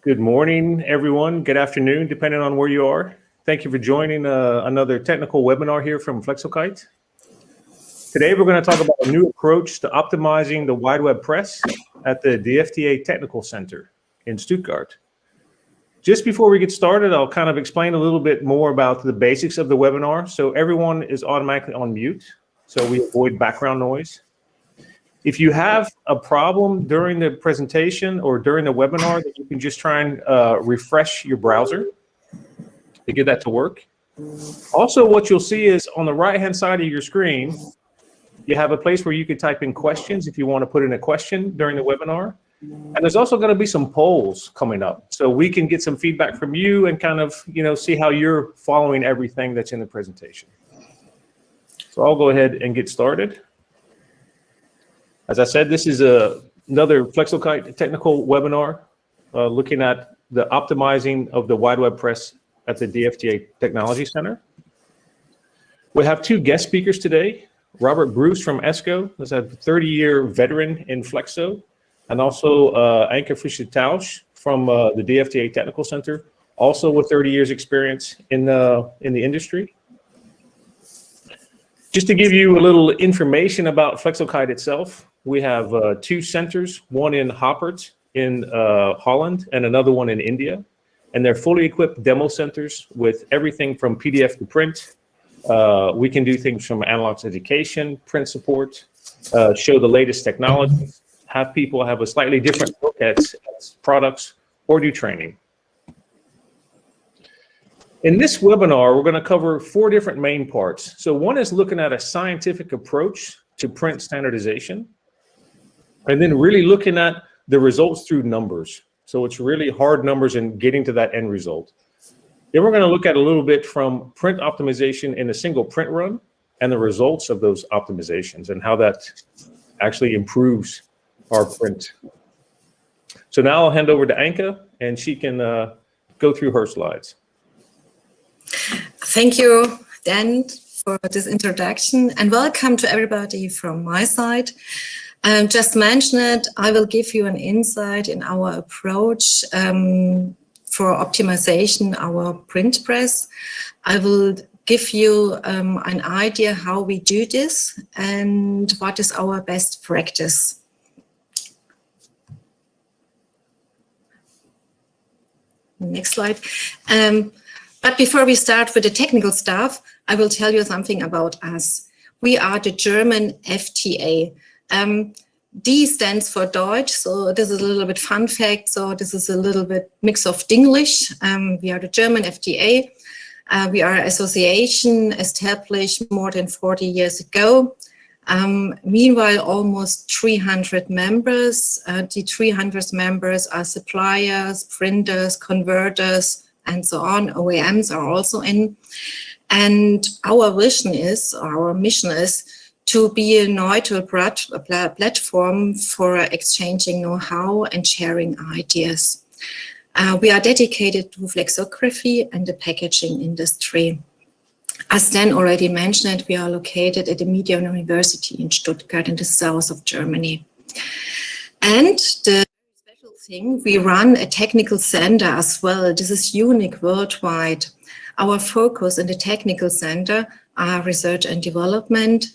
Good morning, everyone. Good afternoon, depending on where you are. Thank you for joining another technical webinar here from Flexo. Today, we're going to talk about a new approach to optimizing the wide web press at the DFTA Technical Center in Stuttgart. Just before we get started, I'll kind of explain a little bit more about the basics of the webinar. So everyone is automatically on mute, so we avoid background noise. If you have a problem during the presentation or during the webinar, you can just try and refresh your browser to get that to work. Also, what you'll see is on the right-hand side of your screen, you have a place where you can type in questions if you want to put in a question during the webinar. And there's also going to be some polls coming up, so we can get some feedback from you and kind of, see how you're following everything that's in the presentation. So I'll go ahead and get started. As I said, this is another Flexo technical webinar looking at the optimizing of the wide web press at the DFTA Technology Center. We have two guest speakers today. Robert Bruce from Esko, who's a 30-year veteran in Flexo, and also Anke Fischer-Tausch from the DFTA Technical Center, also with 30 years experience in the industry. Just to give you a little information about Flexo itself, we have two centers, one in Hoppert in Holland and another one in India. And they're fully equipped demo centers with everything from PDF to print. We can do things from analog education, print support, show the latest technologies, have people have a slightly different look at products, or do training. In this webinar, we're going to cover four different main parts. So one is looking at a scientific approach to print standardization, and then really looking at the results through numbers. So it's really hard numbers in getting to that end result. Then we're going to look at a little bit from print optimization in a single print run and the results of those optimizations and how that actually improves our print. So now I'll hand over to Anke, and she can go through her slides. Thank you, Dan, for this introduction, and welcome to everybody from my side. Just mention it, I will give you an insight in our approach for optimization, our print press. I will give you an idea how we do this and what is our best practice. Next slide. But before we start with the technical stuff, I will tell you something about us. We are the German FTA. D stands for Deutsch, so this is a little bit fun fact. So this is a little bit mix of English. We are the German FTA. We are an association established more than 40 years ago. Meanwhile, almost 300 members. The 300 members are suppliers, printers, converters, and so on. OEMs are also in. And our vision is, or our mission is, to be a neutral platform for exchanging know-how and sharing ideas. We are dedicated to flexography and the packaging industry. As Dan already mentioned, we are located at the Media University in Stuttgart in the south of Germany. And the special thing, we run a technical center as well. This is unique worldwide. Our focus in the technical center are research and development.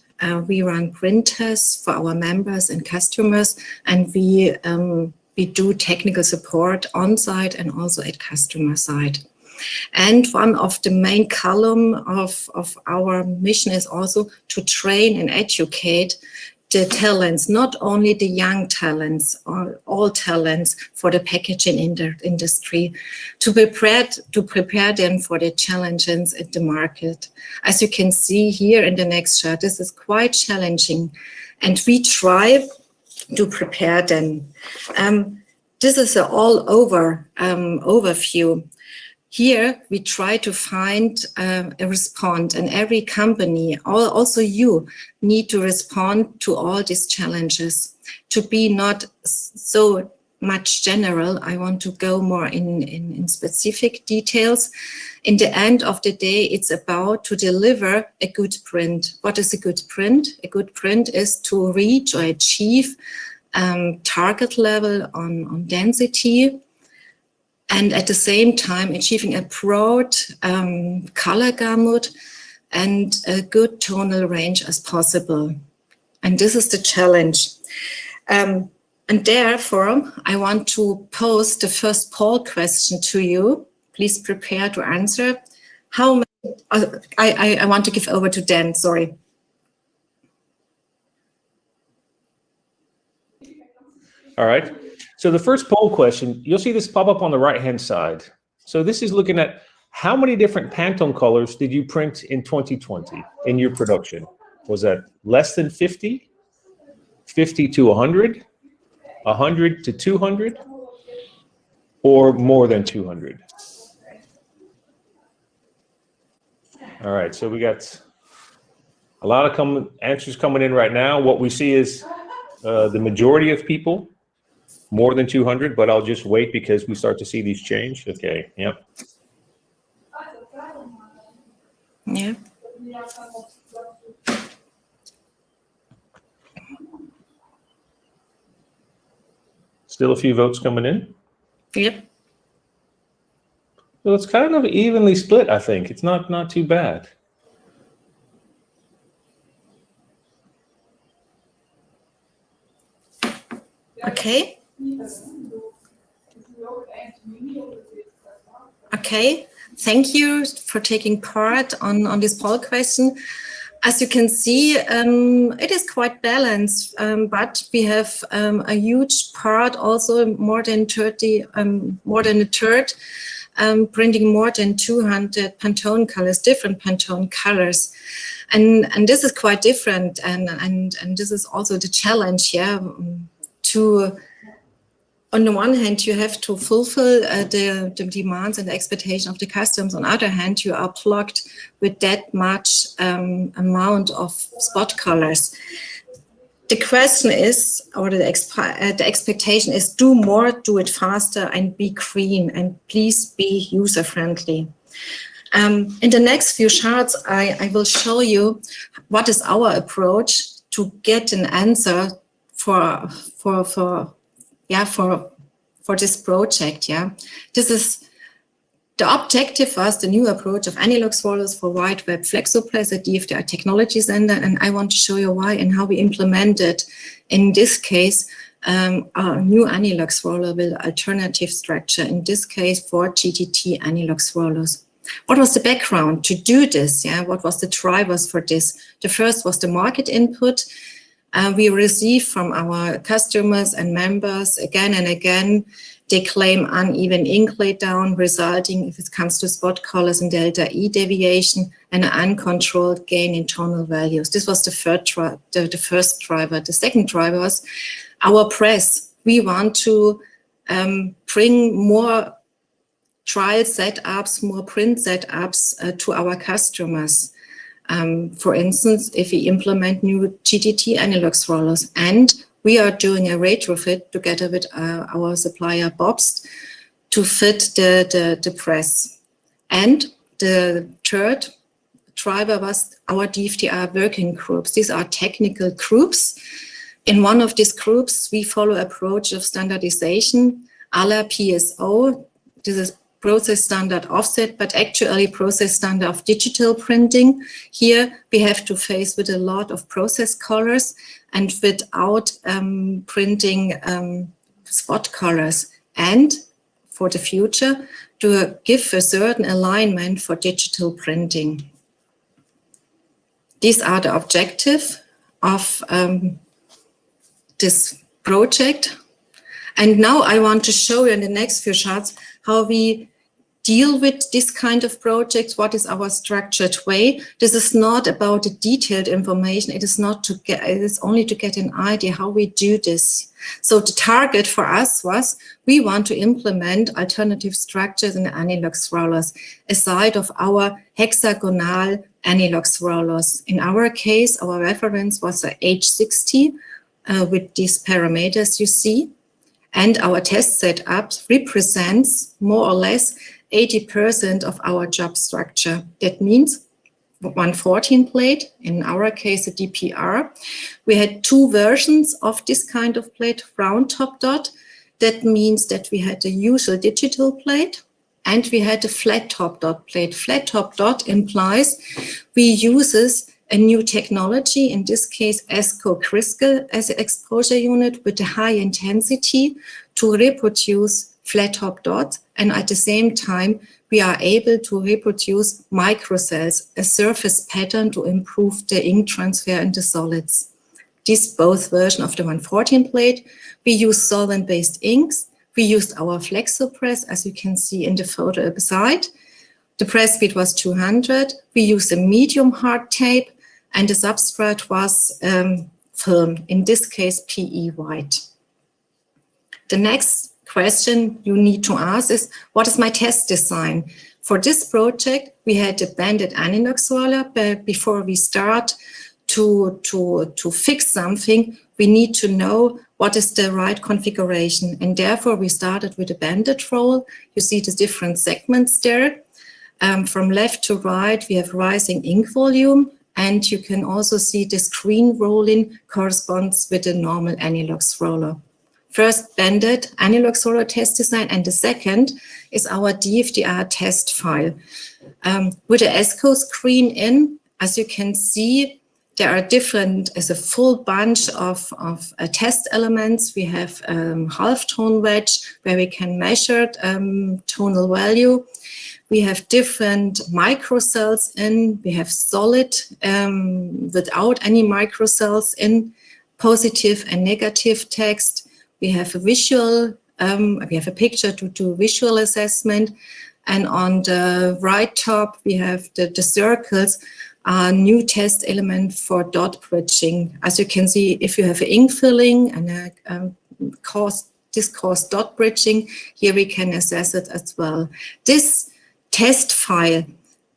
We run printers for our members and customers, and we do technical support on site and also at customer side. And one of the main column of our mission is also to train and educate the talents, not only the young talents or all talents for the packaging industry, to prepare them for the challenges in the market. As you can see here in the next chart, this is quite challenging, and we try to prepare them. This is an all-over overview. Here, we try to find a response, and every company, also you, need to respond to all these challenges. To be not so much general, I want to go more in specific details. In the end of the day, it's about to deliver a good print. What is a good print? A good print is to reach or achieve target level on density, and at the same time achieving a broad color gamut and a good tonal range as possible. And this is the challenge. And therefore, I want to pose the first poll question to you. Please prepare to answer. How many, I want to give over to Dan, sorry. All right. So the first poll question, you'll see this pop up on the right-hand side. So this is looking at how many different Pantone colors did you print in 2020 in your production? Was that less than 50, 50 to 100, 100 to 200, or more than 200? All right, so we got a lot of answers coming in right now. What we see is the majority of people, more than 200, but I'll just wait because we start to see these change. Okay, yep. Yeah. Still a few votes coming in. Yep. So it's kind of evenly split, I think. It's not too bad. Okay. Okay. Thank you for taking part on this poll question. As you can see, it is quite balanced, but we have a huge part, also more than 30, more than a third, printing more than 200 Pantone colors, different Pantone colors. And this is quite different, and this is also the challenge, yeah, to, on the one hand, you have to fulfill the demands and the expectation of the customers. On the other hand, you are plugged with that much amount of spot colors. The question is, or the expectation is, do more, do it faster, and be green, and please be user-friendly. In the next few charts, I will show you what is our approach to get an answer for this project. Yeah, this is the objective was the new approach of anilox rollers for wide web Flexo plates at DFTA Technology Center, and I want to show you why and how we implemented, in this case, our new anilox roller with alternative structure, in this case for GTT anilox rollers. What was the background to do this? Yeah, what was the drivers for this? The first was the market input. We receive from our customers and members again and again. They claim uneven ink laydown, resulting, if it comes to spot colors and delta E deviation, and an uncontrolled gain in tonal values. This was the first driver. The second driver was our press. We want to bring more trial setups, more print setups to our customers. For instance, if we implement new GTT anilox rollers, and we are doing a retrofit together with our supplier Bobst to fit the press. And the third driver was our DFTA working groups. These are technical groups. In one of these groups, we follow approach of standardization, a la PSO. This is process standard offset, but actually process standard of digital printing. Here we have to face with a lot of process colors and without printing spot colors. And for the future, to give a certain alignment for digital printing. These are the objectives of this project. And now I want to show you in the next few charts how we deal with this kind of projects. What is our structured way? This is not about the detailed information. It is not to get, it is only to get an idea how we do this. So the target for us was, we want to implement alternative structures in anilox rollers aside of our hexagonal anilox rollers. In our case, our reference was a H60 with these parameters you see. And our test setup represents more or less 80% of our job structure. That means 114 plate, in our case a DPR. We had two versions of this kind of plate, round top dot. That means that we had the usual digital plate and we had a flat top dot plate. Flat top dot implies we uses a new technology, in this case Esko crystal as an exposure unit with a high intensity to reproduce flat top dots, and at the same time we are able to reproduce microcells, a surface pattern to improve the ink transfer into solids. These both versions of the 114 plate, we use solvent-based inks. We used our Flexo press, as you can see in the photo beside. The press speed was 200. We used a medium hard tape, and the substrate was film, in this case PE white. The next question you need to ask is, what is my test design? For this project, we had a banded anilox roller, but before we start to fix something, we need to know what is the right configuration. And therefore, we started with a banded roll. You see the different segments there. From left to right, we have rising ink volume. And you can also see the screen rolling corresponds with the normal anilox roller. First, banded anilox roller test design, and the second is our DFTA test file. With the Esko screen in, as you can see, there are different, as a full bunch of test elements. We have half-tone wedge, where we can measure tonal value. We have different microcells in. We have solid without any microcells in, positive and negative text. We have a visual, we have a picture to do visual assessment. And on the right top, we have the circles, a new test element for dot bridging. As you can see, if you have an ink filling and this causes dot bridging, here we can assess it as well. This test file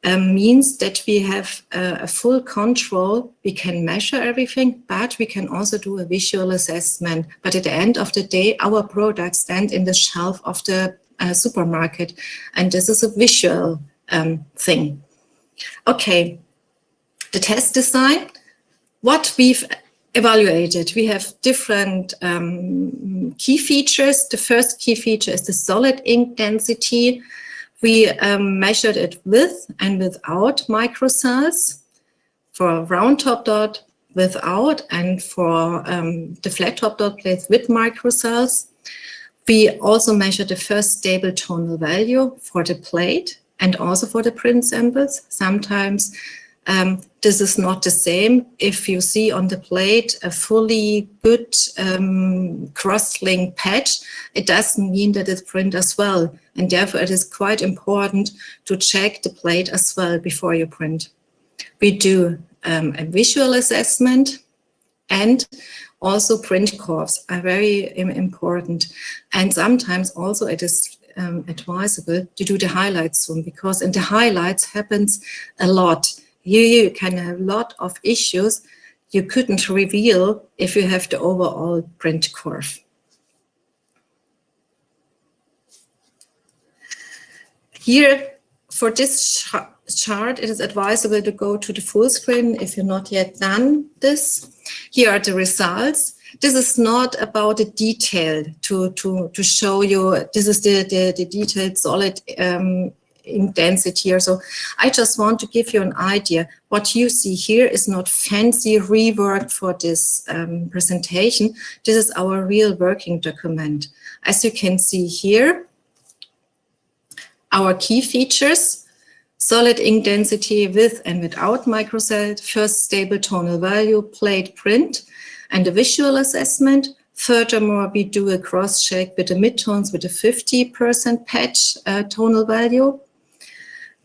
means that we have a full control. We can measure everything, but we can also do a visual assessment. But at the end of the day, our products stand in the shelf of the supermarket, and this is a visual thing. Okay, the test design. What we've evaluated, we have different key features. The first key feature is the solid ink density. We measured it with and without microcells, for round top dot without, and for the flat top dot plates with microcells. We also measured the first stable tonal value for the plate and also for the print samples. Sometimes this is not the same. If you see on the plate a fully good cross-link patch, it doesn't mean that it's print as well. And therefore, it is quite important to check the plate as well before you print. We do a visual assessment, and also print curves are very important. And sometimes also it is advisable to do the highlights soon, because in the highlights happens a lot. You can have a lot of issues you couldn't reveal if you have the overall print curve. Here, for this chart, it is advisable to go to the full screen if you're not yet done this. Here are the results. This is not about the detail to show you, this is the detailed solid ink density here. So I just want to give you an idea. What you see here is not fancy rework for this presentation. This is our real working document. As you can see here, our key features: solid ink density with and without microcell, first stable tonal value, plate print, and a visual assessment. Furthermore, we do a cross-check with the midtones with a 50% patch tonal value.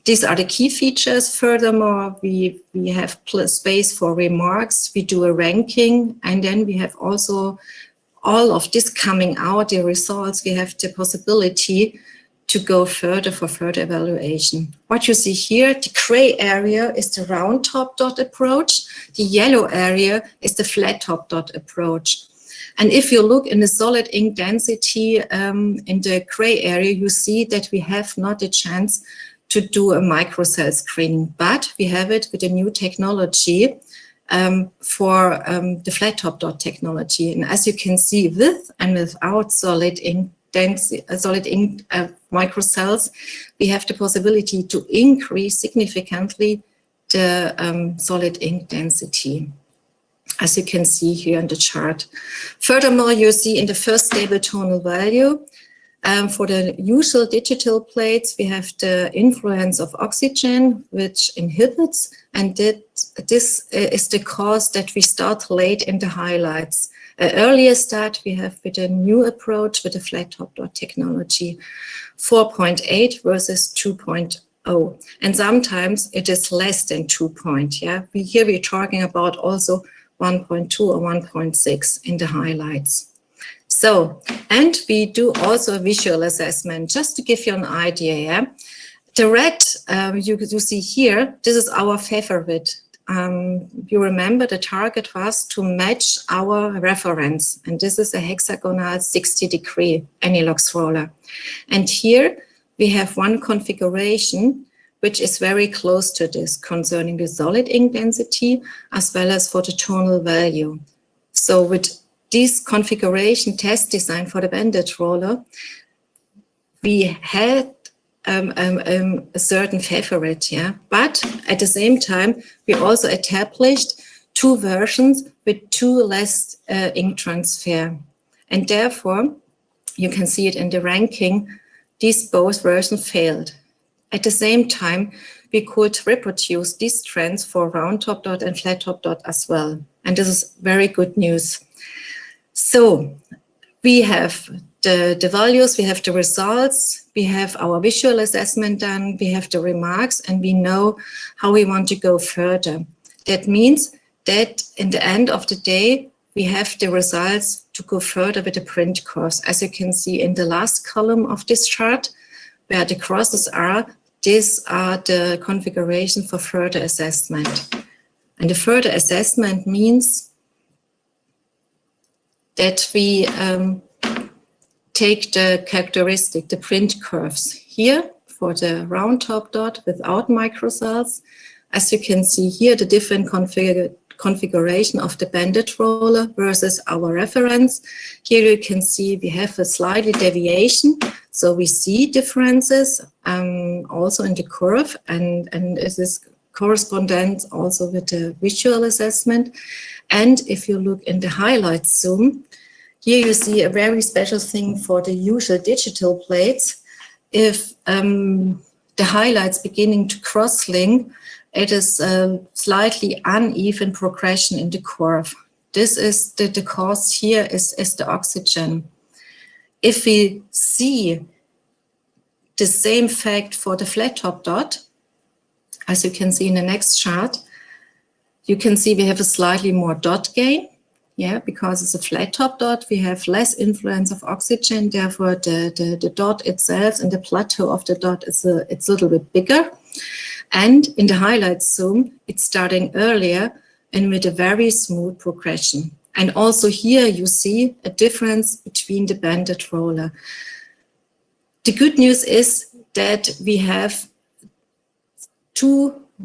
These are the key features. Furthermore, we have space for remarks. We do a ranking, and then we have also all of this coming out, the results. We have the possibility to go further for further evaluation. What you see here, the gray area is the round top dot approach. The yellow area is the flat top dot approach. And if you look in the solid ink density in the gray area, you see that we have not a chance to do a microcell screening, but we have it with a new technology for the flat top dot technology. And as you can see, with and without solid ink microcells, we have the possibility to increase significantly the solid ink density, as you can see here in the chart. Furthermore, you see in the first stable tonal value, for the usual digital plates, we have the influence of oxygen, which inhibits, and this is the cause that we start late in the highlights. Earlier start we have with a new approach with the flat top dot technology, 4.8 versus 2.0, and sometimes it is less than 2 point. Yeah, here we're talking about also 1.2 or 1.6 in the highlights. So, and we do also a visual assessment, just to give you an idea. Yeah? The red you see here, this is our favorite. You remember the target was to match our reference, and this is a hexagonal 60-degree anilox roller. And here we have one configuration which is very close to this concerning the solid ink density as well as for the tonal value. So with this configuration test design for the banded roller, we had a certain favorite, yeah. But at the same time, we also established two versions with two less ink transfer. And therefore, you can see it in the ranking, these both versions failed. At the same time, we could reproduce these trends for round top dot and flat top dot as well. And this is very good news. So we have the values, we have the results, we have our visual assessment done, we have the remarks, and we know how we want to go further. That means that in the end of the day, we have the results to go further with the print curves. As you can see in the last column of this chart, where the crosses are, these are the configuration for further assessment. And the further assessment means that we take the characteristic, the print curves here for the round top dot without microcells. As you can see here, the different configuration of the banded roller versus our reference. Here you can see we have a slightly deviation. So we see differences also in the curve, and this is correspondence also with the visual assessment. And if you look in the highlight zoom, here you see a very special thing for the usual digital plates. If the highlights beginning to cross-link, it is a slightly uneven progression in the curve. This is the cause here is the oxygen. If we see the same fact for the flat top dot, as you can see in the next chart, you can see we have a slightly more dot gain. Yeah, because it's a flat top dot, we have less influence of oxygen. Therefore, the dot itself and the plateau of the dot it's a little bit bigger. And in the highlight zoom, it's starting earlier and with a very smooth progression. And also here you see a difference between the banded roller. The good news is that we have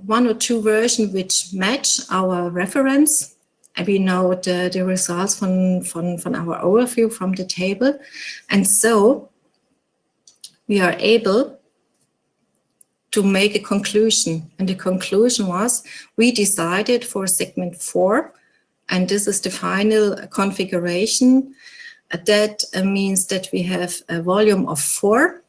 one or two versions which match our reference. And we know the results from our overview from the table. And so we are able to make a conclusion. And the conclusion was we decided for segment 4, and this is the final configuration. That means that we have a volume of 4,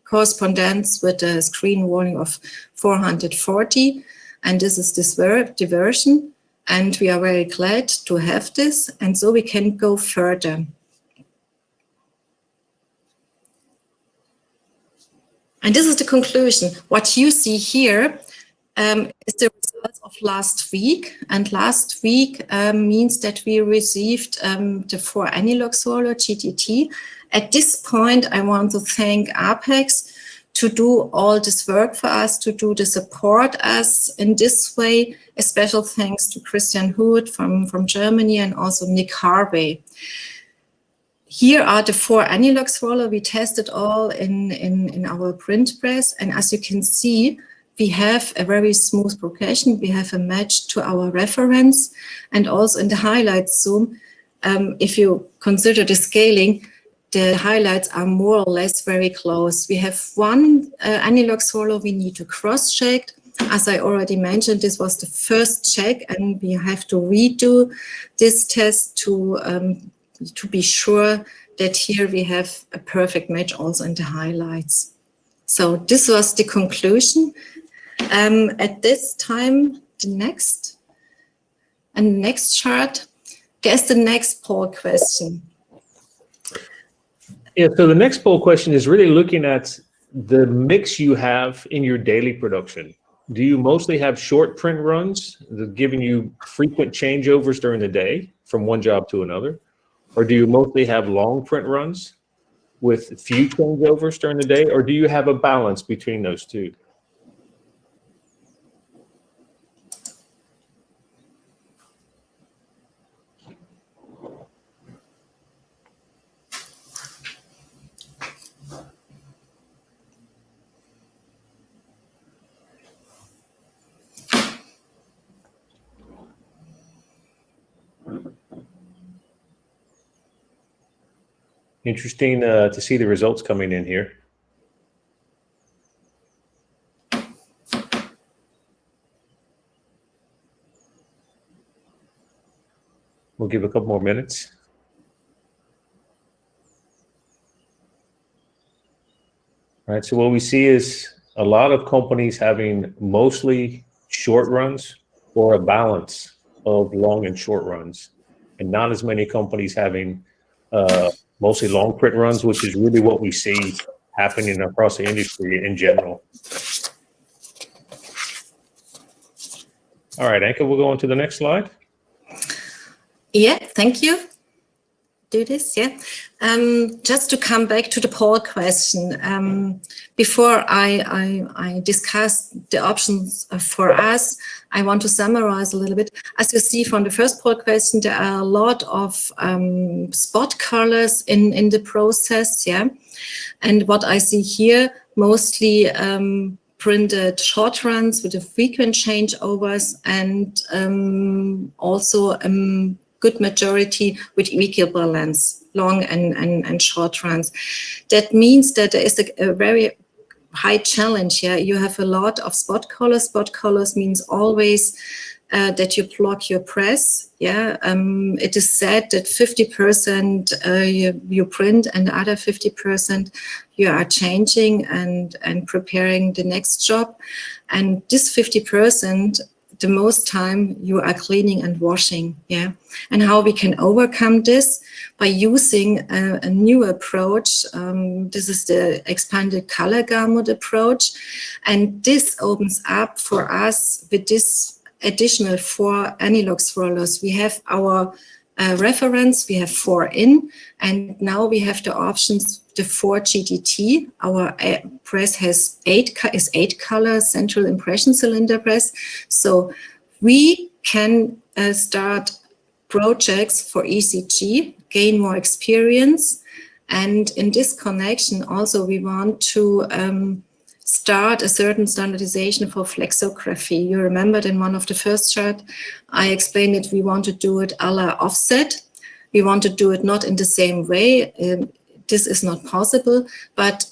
correspondence with a screen volume of 440. And this is this diversion. And we are very glad to have this, and so we can go further. And this is the conclusion. What you see here is the results of last week. And last week means that we received the 4 anilox roller GTT. At this point, I want to thank Apex to do all this work for us, to do the support us in this way. A special thanks to Christian Huth from Germany and also Nick Harvey. Here are the 4 anilox roller. We tested all in our print press. And as you can see, we have a very smooth progression. We have a match to our reference, and also in the highlights zoom, if you consider the scaling, the highlights are more or less very close. We have one anilox swallow we need to cross-check. As I already mentioned, this was the first check, and we have to redo this test to be sure that here we have a perfect match also in the highlights. So this was the conclusion. At this time, the next chart, guess the next poll question. Yeah, so the next poll question is really looking at the mix you have in your daily production. Do you mostly have short print runs, giving you frequent changeovers during the day from one job to another? Or do you mostly have long print runs with few changeovers during the day? Or do you have a balance between those two? Interesting to see the results coming in here. We'll give a couple more minutes. All right, so what we see is a lot of companies having mostly short runs or a balance of long and short runs, and not as many companies having mostly long print runs, which is really what we see happening across the industry in general. All right, Anka, we'll go on to the next slide. Yeah, thank you. Do this, yeah. Just to come back to the poll question, before I discuss the options for us, I want to summarize a little bit. As you see from the first poll question, there are a lot of spot colors in the process, yeah. And what I see here, mostly printed short runs with the frequent changeovers, and also good majority with equal balance, long and short runs. That means that there is a very high challenge here. You have a lot of spot colors. Spot colors means always that you block your press. Yeah, it is said that 50% you print and the other 50% you are changing and preparing the next job. And this 50%, the most time you are cleaning and washing, yeah. And how we can overcome this by using a new approach. This is the expanded color gamut approach, and this opens up for us with this additional 4 anilox rollers. We have our reference, we have 4 in, and now we have the options, the 4 GDT. Our press has 8 color central impression cylinder press. So we can start projects for ECG, gain more experience. And in this connection, also we want to start a certain standardization for flexography. You remembered in one of the first charts, I explained it, we want to do it a la offset. We want to do it not in the same way. This is not possible, but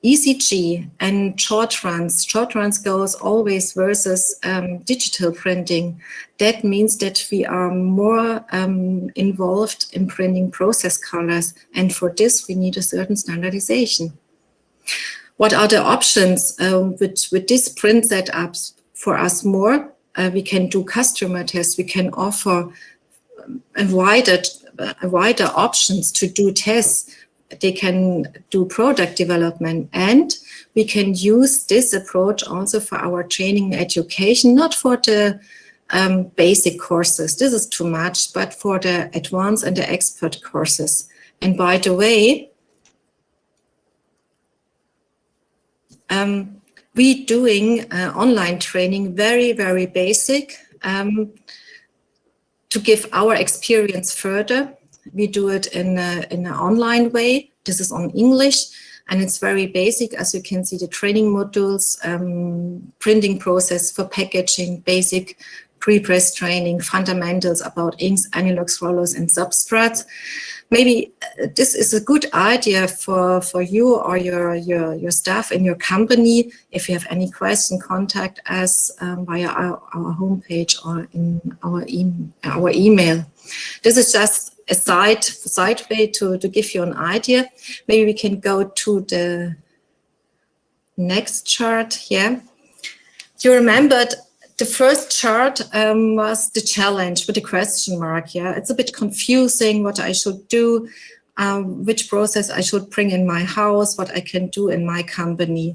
ECG and short runs goes always versus digital printing. That means that we are more involved in printing process colors, and for this we need a certain standardization. What are the options with this print setups for us more? We can do customer tests. We can offer a wider options to do tests. They can do product development, and we can use this approach also for our training and education, not for the basic courses. This is too much, but for the advanced and the expert courses. And by the way, we doing online training, very, very basic, to give our experience further. We do it in an online way. This is on English. And it's very basic, as you can see, the training modules, printing process for packaging, basic pre-press training, fundamentals about inks, anilox rollers, and substrates. Maybe this is a good idea for you or your staff in your company. If you have any question, contact us via our homepage or in our email. This is just a side way to give you an idea. Maybe we can go to the next chart here. You remembered the first chart was the challenge with the question mark. Yeah, it's a bit confusing what I should do, which process I should bring in my house, what I can do in my company.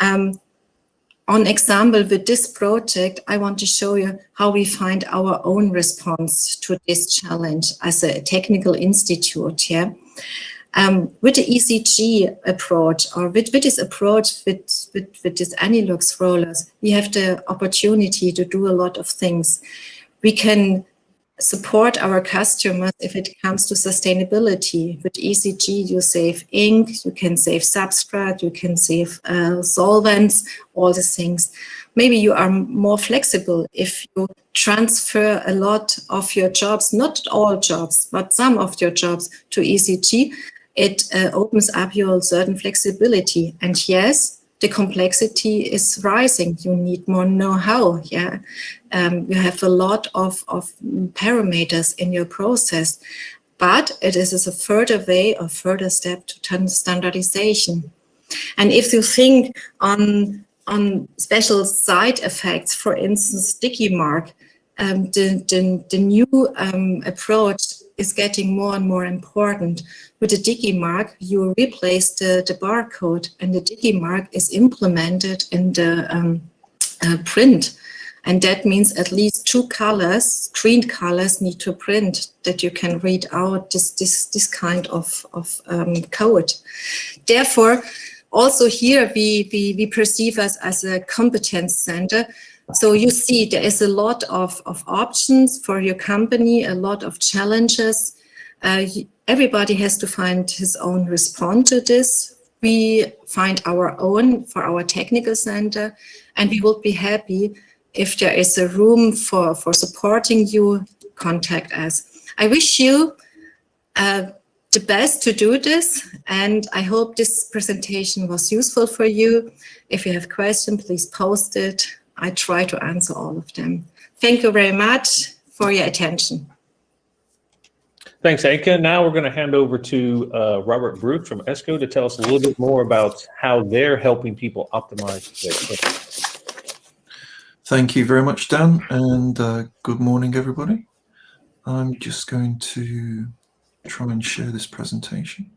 On example, with this project, I want to show you how we find our own response to this challenge as a technical institute. Yeah. With the ECG approach, or with this approach with these anilox rollers, we have the opportunity to do a lot of things. We can support our customers if it comes to sustainability. With ECG, you save ink, you can save substrate, you can save solvents, all these things. Maybe you are more flexible if you transfer a lot of your jobs, not all jobs, but some of your jobs to ECG. It opens up your certain flexibility. And yes, the complexity is rising. You need more know-how. Yeah, you have a lot of parameters in your process, but it is a further way or further step to standardization. And if you think on special side effects, for instance, sticky mark, the new approach is getting more and more important. With the Digi mark, you replace the barcode, and the Digi mark is implemented in the print. And that means at least 2 colors, screened colors, need to print that you can read out this kind of code. Therefore, also here we perceive us as a competence center. So you see there is a lot of options for your company, a lot of challenges. Everybody has to find his own response to this. We find our own for our technical center, and we will be happy if there is a room for supporting you, contact us. I wish you the best to do this, and I hope this presentation was useful for you. If you have questions, please post it. I try to answer all of them. Thank you very much for your attention. Thanks, Eike. Now we're going to hand over to Robert Bruch from Esko to tell us a little bit more about how they're helping people optimize their print. Thank you very much, Dan, and good morning, everybody. I'm just going to try and share this presentation.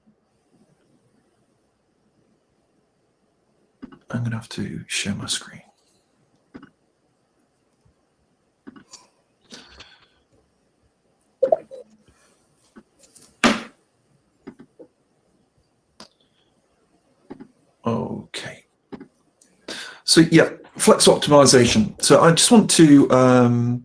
I'm going to have to share my screen. Okay. So yeah, flex optimization. So I just want to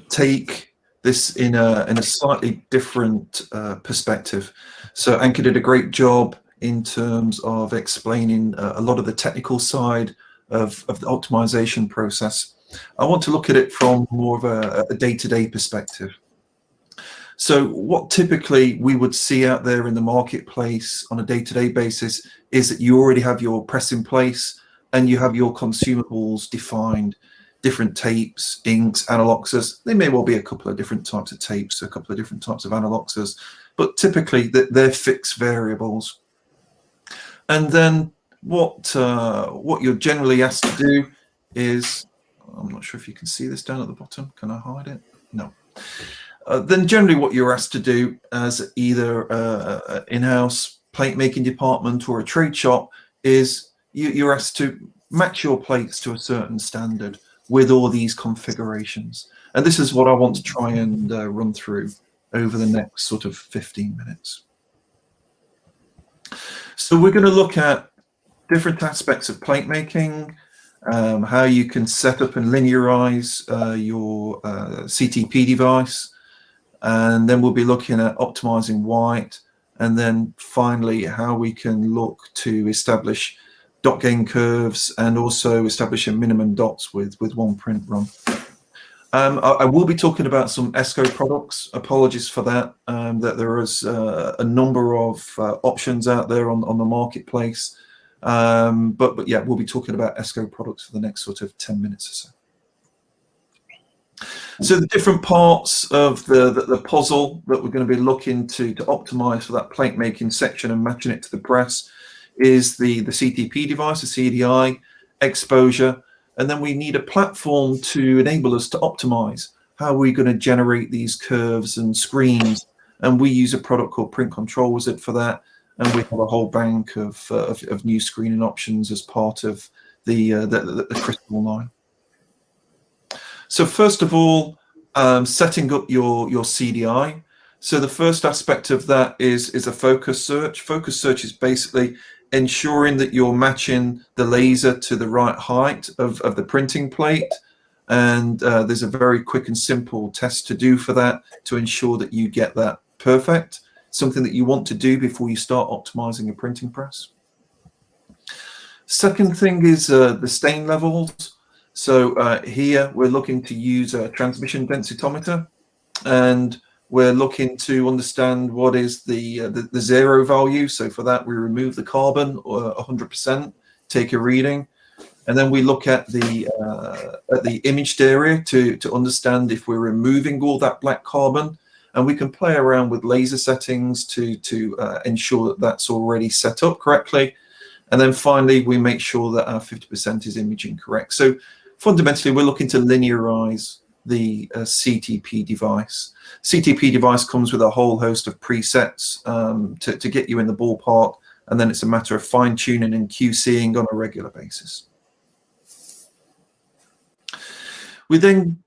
take this in a slightly different perspective. So Anke did a great job in terms of explaining a lot of the technical side of the optimization process. I want to look at it from more of a day-to-day perspective. So what typically we would see out there in the marketplace on a day-to-day basis is that you already have your press in place and you have your consumables defined, different tapes, inks, aniloxes. There may well be a couple of different types of tapes, a couple of different types of aniloxes, but typically they're fixed variables. And then what you're generally asked to do is, I'm not sure if you can see this down at the bottom. Can I hide it? No. Then generally what you're asked to do as either an in-house plate making department or a trade shop is you're asked to match your plates to a certain standard with all these configurations. And this is what I want to try and run through over the next sort of 15 minutes. So we're going to look at different aspects of plate making, how you can set up and linearize your CTP device, and then we'll be looking at optimizing white and then finally how we can look to establish dot gain curves and also establish a minimum dots with one print run. I will be talking about some Esko products. Apologies for that. That there is a number of options out there on the marketplace. But yeah, we'll be talking about Esko products for the next sort of 10 minutes or so. So the different parts of the puzzle that we're going to be looking to optimize for that plate making section and matching it to the press is the CTP device, the CDI, exposure, and then we need a platform to enable us to optimize. How are we going to generate these curves and screens? And we use a product called Print Control Wizard for that, and we have a whole bank of new screening options as part of the Crystal line. So first of all, setting up your CDI. So the first aspect of that is a focus search. Focus search is basically ensuring that you're matching the laser to the right height of the printing plate. And there's a very quick and simple test to do for that to ensure that you get that perfect. Something that you want to do before you start optimizing a printing press. Second thing is the stain levels. So here we're looking to use a transmission densitometer, and we're looking to understand what is the zero value. So for that, we remove the carbon 100%, take a reading, and then we look at the imaged area to understand if we're removing all that black carbon, and we can play around with laser settings to ensure that that's already set up correctly. And then finally, we make sure that our 50% is imaging correct. So fundamentally, we're looking to linearize the CTP device. CTP device comes with a whole host of presets to get you in the ballpark, and then it's a matter of fine-tuning and QCing on a regular basis. We then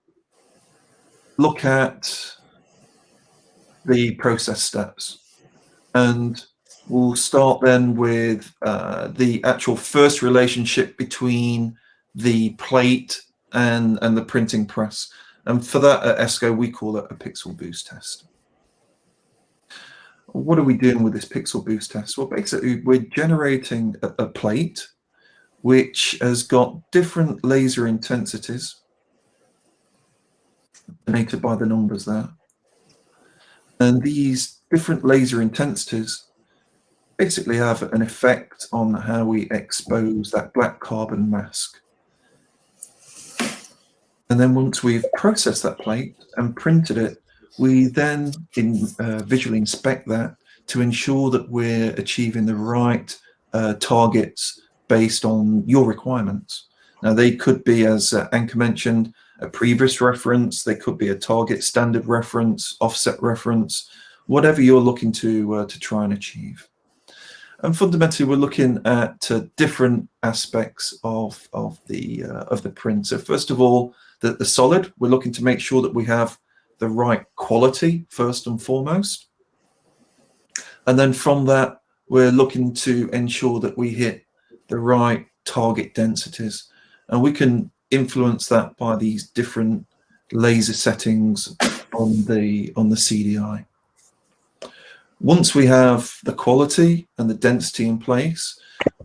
look at the process steps, and we'll start then with the actual first relationship between the plate and the printing press. And for that at Esko, we call it a pixel boost test. What are we doing with this pixel boost test? Well, basically, we're generating a plate which has got different laser intensities, denoted by the numbers there. And these different laser intensities basically have an effect on how we expose that black carbon mask. And then once we've processed that plate and printed it, we then visually inspect that to ensure that we're achieving the right targets based on your requirements. Now, they could be, as Anka mentioned, a previous reference. They could be a target standard reference, offset reference, whatever you're looking to try and achieve. And fundamentally, we're looking at different aspects of the print. So first of all, the solid, we're looking to make sure that we have the right quality first and foremost. And then from that, we're looking to ensure that we hit the right target densities. And we can influence that by these different laser settings on the CDI. Once we have the quality and the density in place,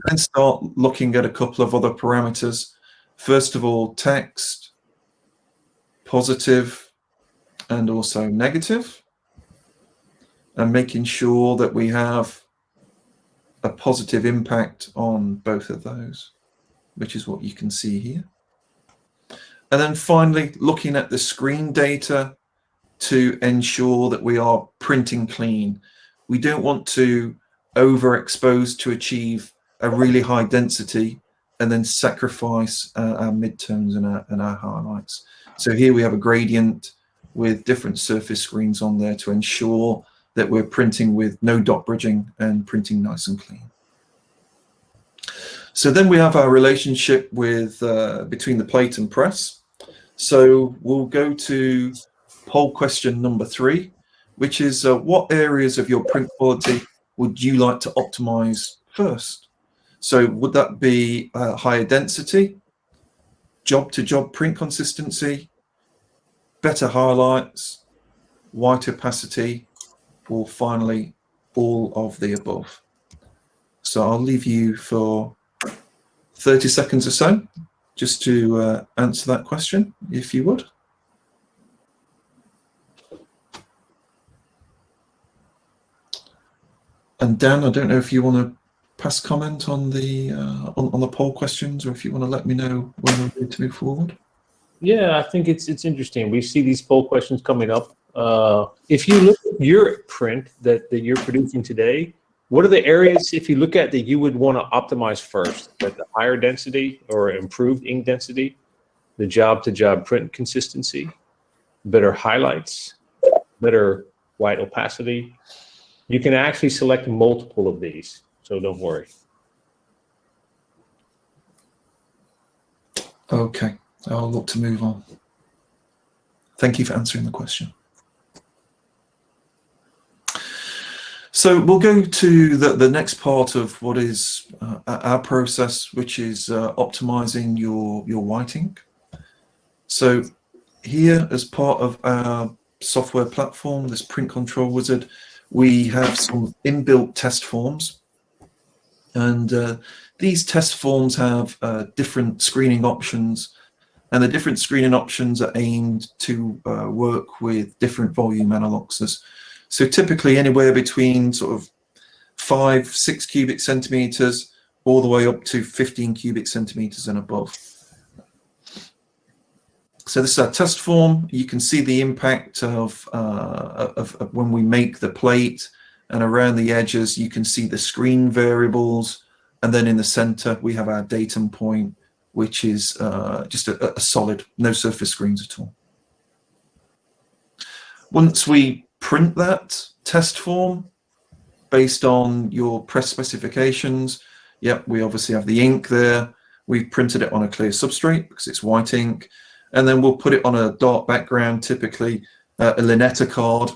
then start looking at a couple of other parameters. First of all, text, positive, and also negative, and making sure that we have a positive impact on both of those, which is what you can see here. And then finally, looking at the screen data to ensure that we are printing clean. We don't want to overexpose to achieve a really high density and then sacrifice our midtones and our highlights. So here we have a gradient with different surface screens on there to ensure that we're printing with no dot bridging and printing nice and clean. So then we have our relationship with between the plate and press. So we'll go to poll question number 3, which is what areas of your print quality would you like to optimize first? So would that be higher density, job-to-job print consistency, better highlights, white opacity, or finally all of the above? So I'll leave you for 30 seconds or so just to answer that question, if you would. And Dan, I don't know if you want to pass comment on the poll questions, or if you want to let me know when we're ready to move forward. Yeah, I think it's interesting. We see these poll questions coming up. If you look at your print that you're producing today, what are the areas, if you look at, that you would want to optimize first? That the higher density or improved ink density, the job-to-job print consistency, better highlights, better white opacity? You can actually select multiple of these, so don't worry. Okay, I'll look to move on. Thank you for answering the question. So we'll go to the next part of what is our process, which is optimizing your white ink. So here, as part of our software platform, this print control wizard, we have some inbuilt test forms. And these test forms have different screening options, and the different screening options are aimed to work with different volume aniloxes. So typically anywhere between sort of 5-6 cubic centimeters all the way up to 15 cubic centimeters and above. So this is our test form. You can see the impact of when we make the plate, and around the edges you can see the screen variables, and then in the center we have our datum point, which is just a solid, no surface screens at all. Once we print that test form based on your press specifications, yep, we obviously have the ink there. We've printed it on a clear substrate because it's white ink, and then we'll put it on a dark background, typically a Linetta card,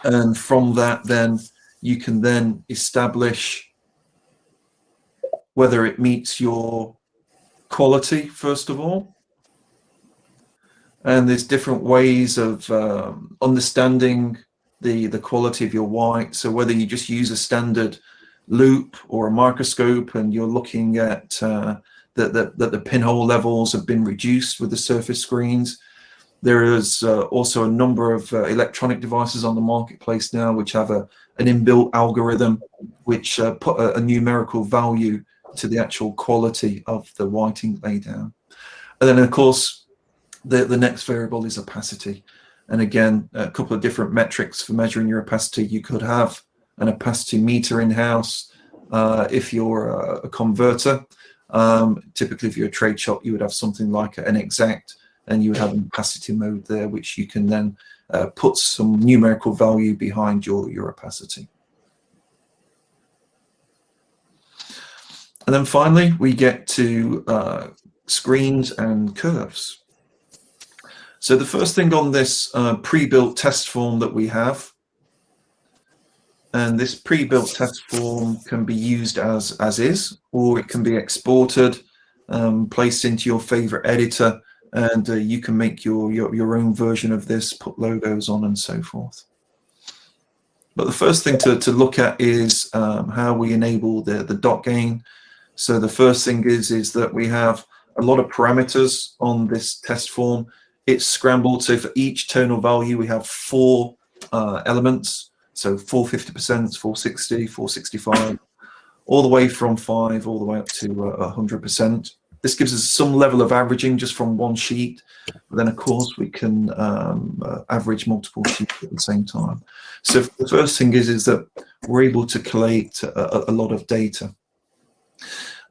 and from that then you can then establish whether it meets your quality, first of all. And there's different ways of understanding the quality of your white. So whether you just use a standard loop or a microscope and you're looking at that the pinhole levels have been reduced with the surface screens. There is also a number of electronic devices on the marketplace now which have an inbuilt algorithm which put a numerical value to the actual quality of the white ink laid down. And then of course the next variable is opacity, and again a couple of different metrics for measuring your opacity. You could have an opacity meter in-house if you're a converter. Typically if you're a trade shop you would have something like an exact, and you would have an opacity mode there which you can then put some numerical value behind your opacity. And then finally we get to screens and curves. So the first thing on this pre-built test form that we have, and this pre-built test form can be used as is, or it can be exported, placed into your favorite editor, and you can make your own version of this, put logos on and so forth. But the first thing to look at is how we enable the dot gain. So the first thing is that we have a lot of parameters on this test form. It's scrambled, so for each tonal value we have 4 elements, so 450%, 460, 465, all the way from 5 all the way up to 100%. This gives us some level of averaging just from one sheet, but then of course we can average multiple sheets at the same time. So the first thing is that we're able to collate a lot of data.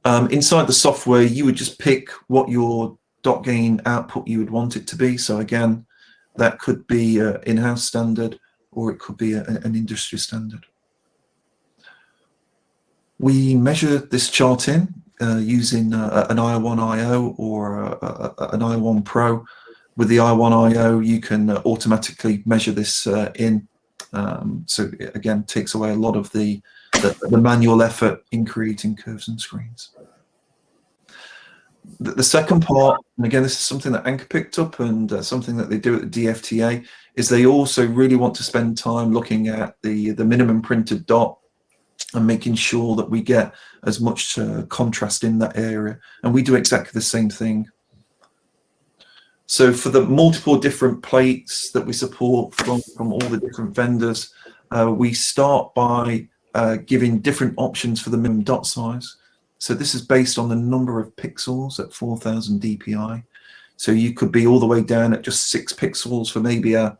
Inside the software you would just pick what your dot gain output you would want it to be. So again, that could be in-house standard, or it could be an industry standard. We measure this chart in using an i1IO or an i1 Pro. With the i1 IO you can automatically measure this in. So it, again, takes away a lot of the manual effort in creating curves and screens. The second part, and again this is something that Anchor picked up and something that they do at the DFTA, is they also really want to spend time looking at the minimum printed dot and making sure that we get as much contrast in that area. And we do exactly the same thing. So for the multiple different plates that we support from all the different vendors, we start by giving different options for the minimum dot size. So this is based on the number of pixels at 4000 dpi. So you could be all the way down at just 6 pixels for maybe a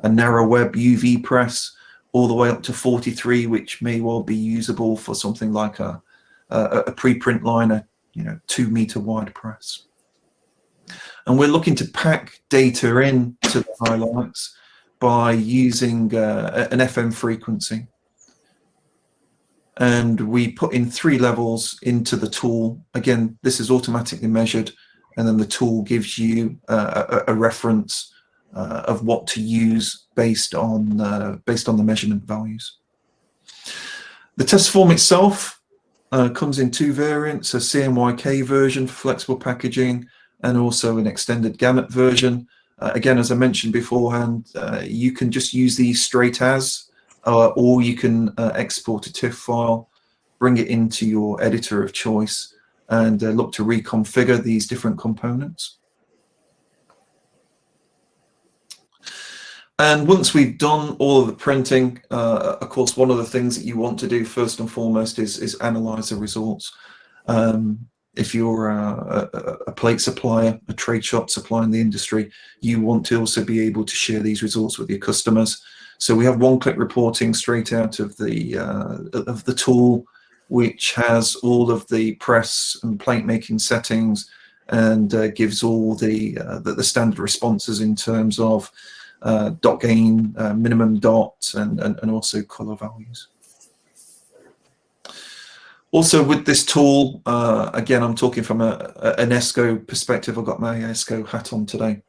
narrow web UV press, all the way up to 43, which may well be usable for something like a preprint liner, 2 meter wide press. And we're looking to pack data into the highlights by using an FM frequency. And we put in 3 levels into the tool. Again, this is automatically measured, and then the tool gives you a reference of what to use based on the measurement values. The test form itself comes in 2 variants: a CMYK version for flexible packaging, and also an extended gamut version. Again, as I mentioned beforehand, you can just use these straight as, or you can export a TIFF file, bring it into your editor of choice, and look to reconfigure these different components. And once we've done all of the printing, of course, one of the things that you want to do first and foremost is analyze the results. If you're a plate supplier, a trade shop supplying the industry, you want to also be able to share these results with your customers. So we have one-click reporting straight out of the tool, which has all of the press and plate making settings, and gives all the standard responses in terms of dot gain, minimum dot, and also color values. Also with this tool, again, I'm talking from an Esko perspective. I've got my Esko hat on today.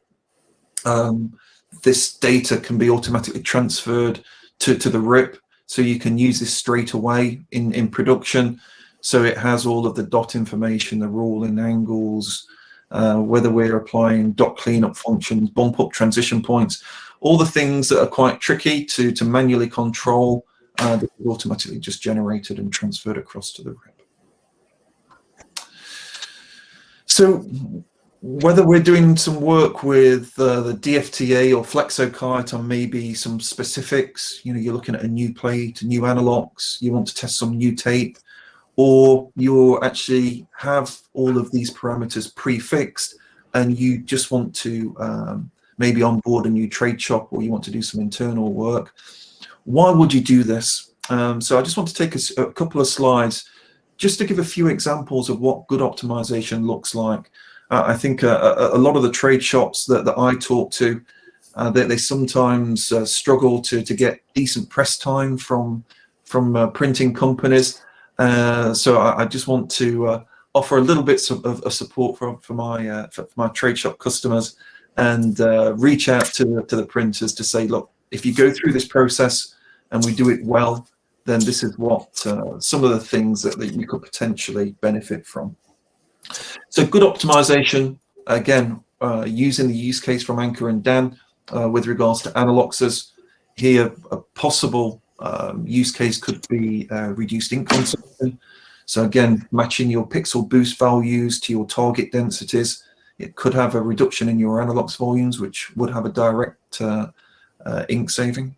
This data can be automatically transferred to the RIP, so you can use this straight away in production. So it has all of the dot information, the ruling angles, whether we're applying dot cleanup functions, bump up transition points, all the things that are quite tricky to manually control. That is automatically just generated and transferred across to the RIP. So whether we're doing some work with the DFTA or Flexo kite on maybe some specifics, you're looking at a new plate, a new analox, you want to test some new tape, or you actually have all of these parameters prefixed and you just want to maybe onboard a new trade shop, or you want to do some internal work, why would you do this? So I just want to take a couple of slides just to give a few examples of what good optimization looks like. I think a lot of the trade shops that I talk to, they sometimes struggle to get decent press time from printing companies. So I just want to offer a little bit of support for my trade shop customers, and reach out to the printers to say, look, if you go through this process and we do it well, then this is what some of the things that you could potentially benefit from. So good optimization, again, using the use case from Anchor and Dan with regards to aniloxes. Here, a possible use case could be reduced ink consumption. So again, matching your pixel boost values to your target densities. It could have a reduction in your analox volumes, which would have a direct ink saving.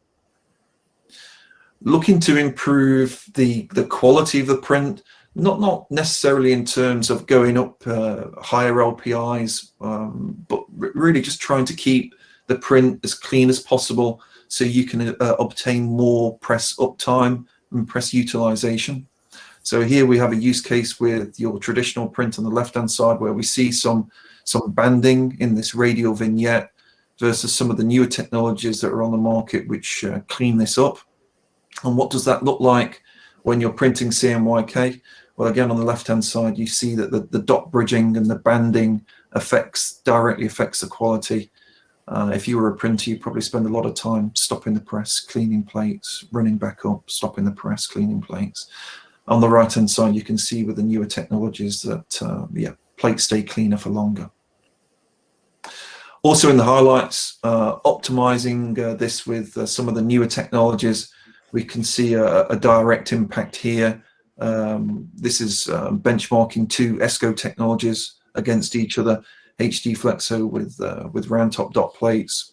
Looking to improve the quality of the print, not necessarily in terms of going up higher LPIs, but really just trying to keep the print as clean as possible so you can obtain more press uptime and press utilization. So here we have a use case with your traditional print on the left-hand side, where we see some banding in this radial vignette versus some of the newer technologies that are on the market which clean this up. And what does that look like when you're printing CMYK? Well, again, on the left-hand side, you see that the dot bridging and the banding directly affects the quality. If you were a printer, you'd probably spend a lot of time stopping the press, cleaning plates, running back up, stopping the press, cleaning plates. On the right-hand side, you can see with the newer technologies that plates stay cleaner for longer. Also in the highlights, optimizing this with some of the newer technologies, we can see a direct impact here. This is benchmarking two Esko technologies against each other, HD Flexo with round top dot plates,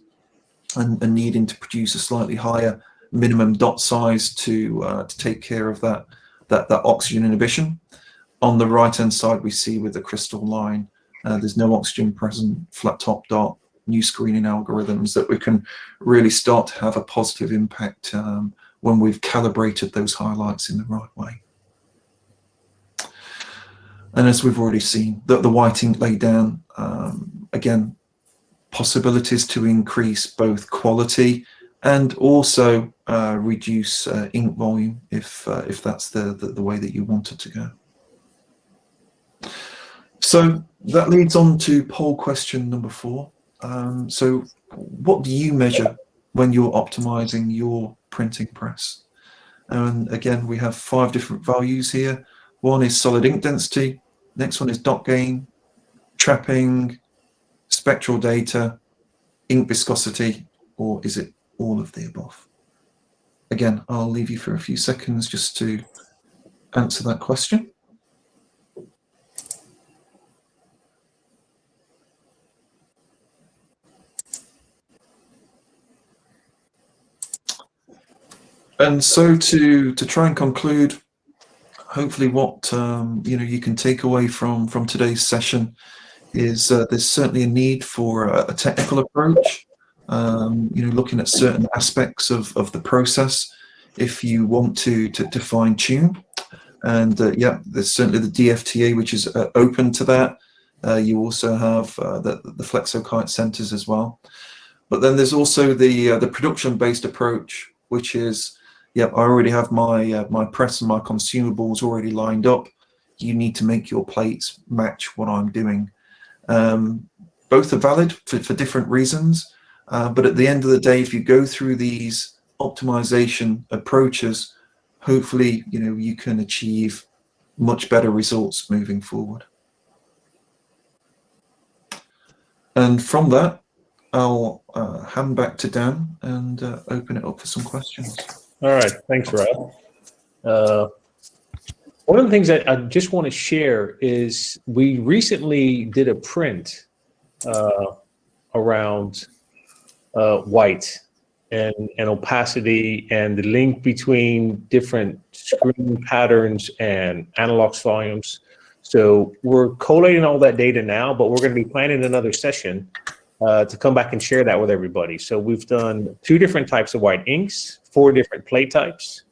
and needing to produce a slightly higher minimum dot size to take care of that oxygen inhibition. On the right hand side, we see with the crystal line, there's no oxygen present, flat top dot, new screening algorithms that we can really start to have a positive impact when we've calibrated those highlights in the right way. And as we've already seen, the white ink laid down, again, possibilities to increase both quality and also reduce ink volume if that's the way that you want it to go. So that leads on to poll question number 4. So what do you measure when you're optimizing your printing press? And again, we have 5 different values here. One is solid ink density. Next one is dot gain, trapping, spectral data, ink viscosity, or is it all of the above? Again, I'll leave you for a few seconds just to answer that question. And so to try and conclude, hopefully what you can take away from today's session is there's certainly a need for a technical approach, looking at certain aspects of the process if you want to fine tune. And yeah, there's certainly the DFTA, which is open to that. You also have the Flexo centers as well. But then there's also the production-based approach, which is, yeah, I already have my press and my consumables already lined up. You need to make your plates match what I'm doing. Both are valid for different reasons, but at the end of the day, if you go through these optimization approaches, hopefully you can achieve much better results moving forward. And from that, I'll hand back to Dan and open it up for some questions. All right, thanks, Rob. One of the things that I just want to share is we recently did a print around white and opacity and the link between different screen patterns and anilox volumes. So we're collating all that data now, but we're going to be planning another session to come back and share that with everybody. So we've done 2 different types of white inks, 4 different plate types,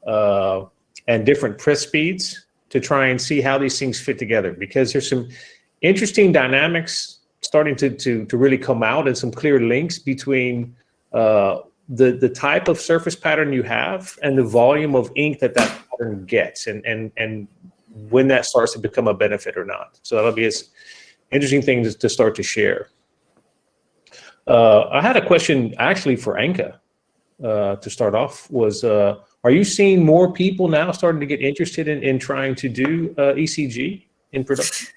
and different press speeds to try and see how these things fit together, because there's some interesting dynamics starting to really come out and some clear links between the type of surface pattern you have and the volume of ink that pattern gets and when that starts to become a benefit or not. So that'll be an interesting thing to start to share. I had a question actually for Anka to start off was, are you seeing more people now starting to get interested in trying to do ECG in production?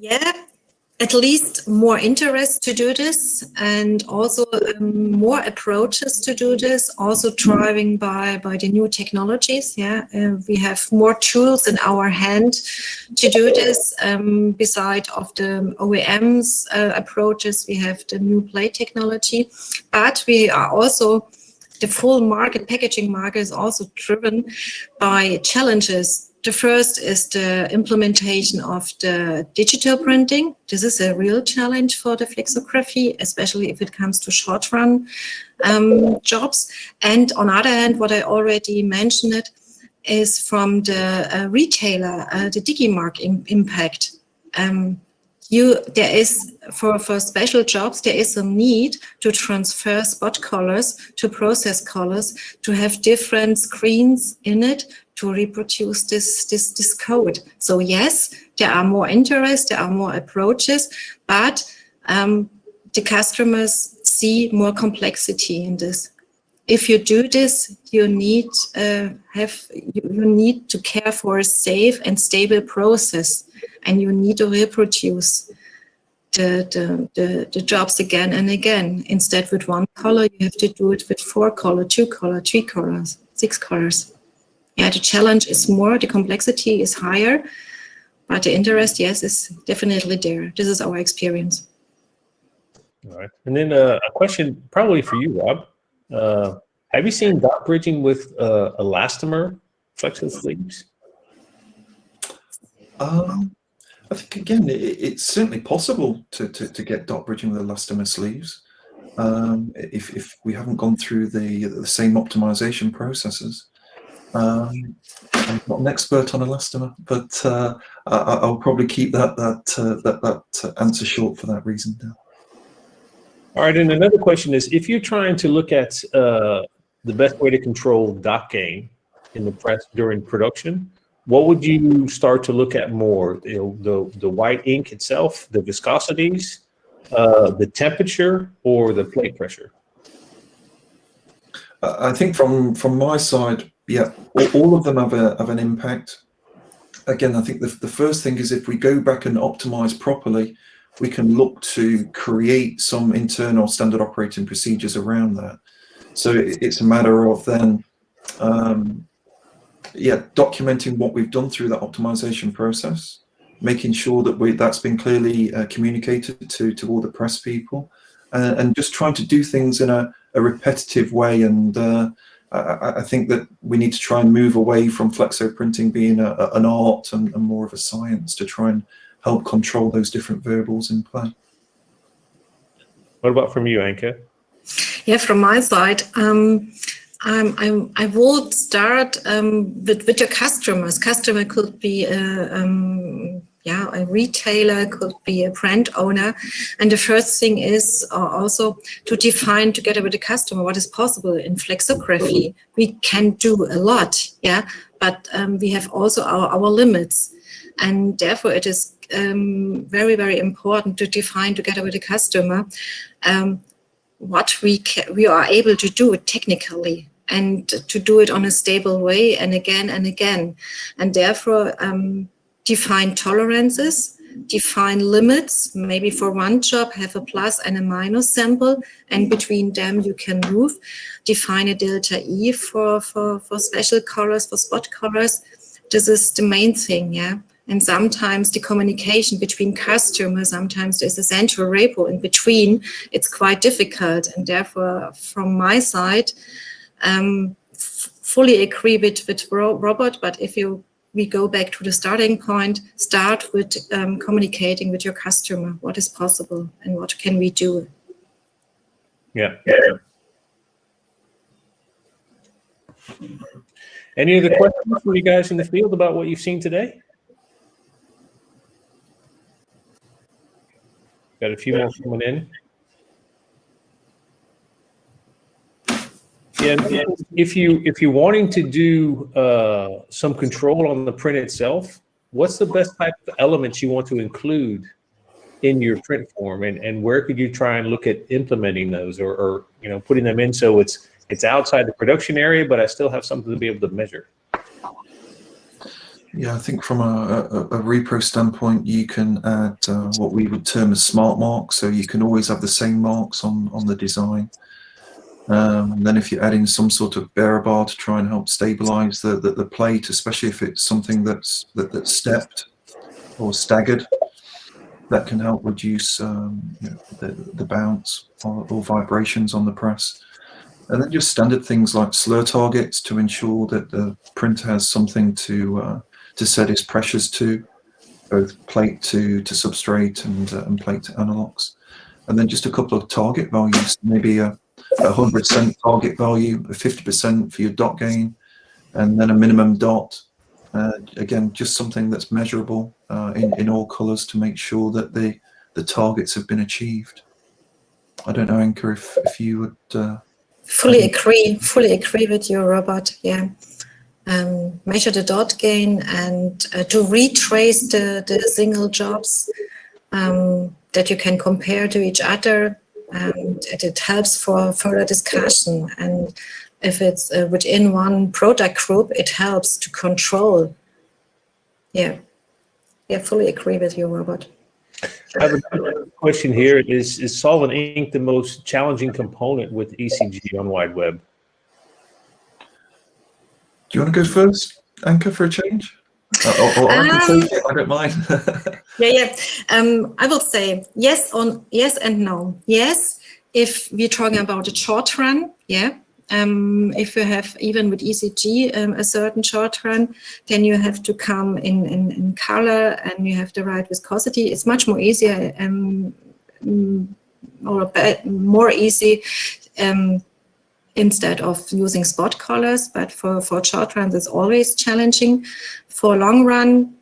Yeah, at least more interest to do this, and also more approaches to do this, also driving by the new technologies. Yeah, we have more tools in our hand to do this. Beside of the OEMs approaches, we have the new plate technology, but we are also, the full market, packaging market is also driven by challenges. The first is the implementation of the digital printing. This is a real challenge for the flexography, especially if it comes to short run jobs. And on the other hand, what I already mentioned it, is from the retailer, the Digimark impact. There is, for special jobs, there is a need to transfer spot colors to process colors, to have different screens in it, to reproduce this code. So yes, there are more interest, there are more approaches, but the customers see more complexity in this. If you do this, you need to care for a safe and stable process, and you need to reproduce the jobs again and again. Instead with one color, you have to do it with 4 color, 2 color, 3 colors, 6 colors. Yeah, the challenge is more, the complexity is higher, but the interest, yes, is definitely there. This is our experience. All right. And then a question probably for you, Rob. Have you seen dot bridging with elastomer Flexo sleeves? I think again, it's certainly possible to get dot bridging with elastomer sleeves if we haven't gone through the same optimization processes. I'm not an expert on elastomer, but I'll probably keep that answer short for that reason now. All right, and another question is, if you're trying to look at the best way to control dot gain in the press during production, what would you start to look at more? The white ink itself, the viscosities, the temperature, or the plate pressure? I think from my side, yeah, all of them have an impact. Again, I think the first thing is if we go back and optimize properly, we can look to create some internal standard operating procedures around that. So it's a matter of then, yeah, documenting what we've done through that optimization process, making sure that that's been clearly communicated to all the press people, and just trying to do things in a repetitive way. And I think that we need to try and move away from flexo printing being an art and more of a science to try and help control those different variables in play. What about from you, Anke? Yeah, from my side, I would start with your customers. Customer could be a retailer, could be a brand owner, and the first thing is also to define together with the customer what is possible in flexography. We can do a lot, yeah, but we have also our limits, and therefore it is very, very important to define together with the customer what we are able to do technically, and to do it on a stable way and again and again. And therefore define tolerances, define limits, maybe for one job have a plus and a minus sample, and between them you can move. Define a delta E for special colors, for spot colors. This is the main thing, yeah. And sometimes the communication between customers, sometimes there's a central repo in between. It's quite difficult, and therefore, from my side, fully agree with Robert. But if we go back to the starting point, start with communicating with your customer what is possible and what can we do. Yeah. Any other questions from you guys in the field about what you've seen today? Got a few more coming in. Yeah, if you're wanting to do some control on the print itself, what's the best type of elements you want to include in your print form, and where could you try and look at implementing those, or putting them in so it's outside the production area, but I still have something to be able to measure? Yeah, I think from a repro standpoint, you can add what we would term as smart marks. So you can always have the same marks on the design. And then if you're adding some sort of bearer bar to try and help stabilize the plate, especially if it's something that's stepped or staggered, that can help reduce the bounce or vibrations on the press. And then just standard things like slur targets to ensure that the printer has something to set its pressures to, both plate to substrate and plate to anilox. And then just a couple of target values, maybe a 100% target value, a 50% for your dot gain, and then a minimum dot. Again, just something that's measurable in all colors to make sure that the targets have been achieved. I don't know, Anke, if you would... Fully agree with you, Robert. Yeah, measure the dot gain and to retrace the single jobs that you can compare to each other, and it helps for further discussion. And if it's within one product group, it helps to control. Yeah, fully agree with you, Robert. I Question here is solvent ink the most challenging component with ECG on wide web? Do you want to go first, Anka, for a change? Or I can take it, I don't mind. Yeah. I will say yes and no. Yes, if we're talking about a short run, yeah. If you have, even with ECG, a certain short run, then you have to come in color and you have the right viscosity. It's much more easier more easy instead of using spot colors. But for short runs, it's always challenging. For long run,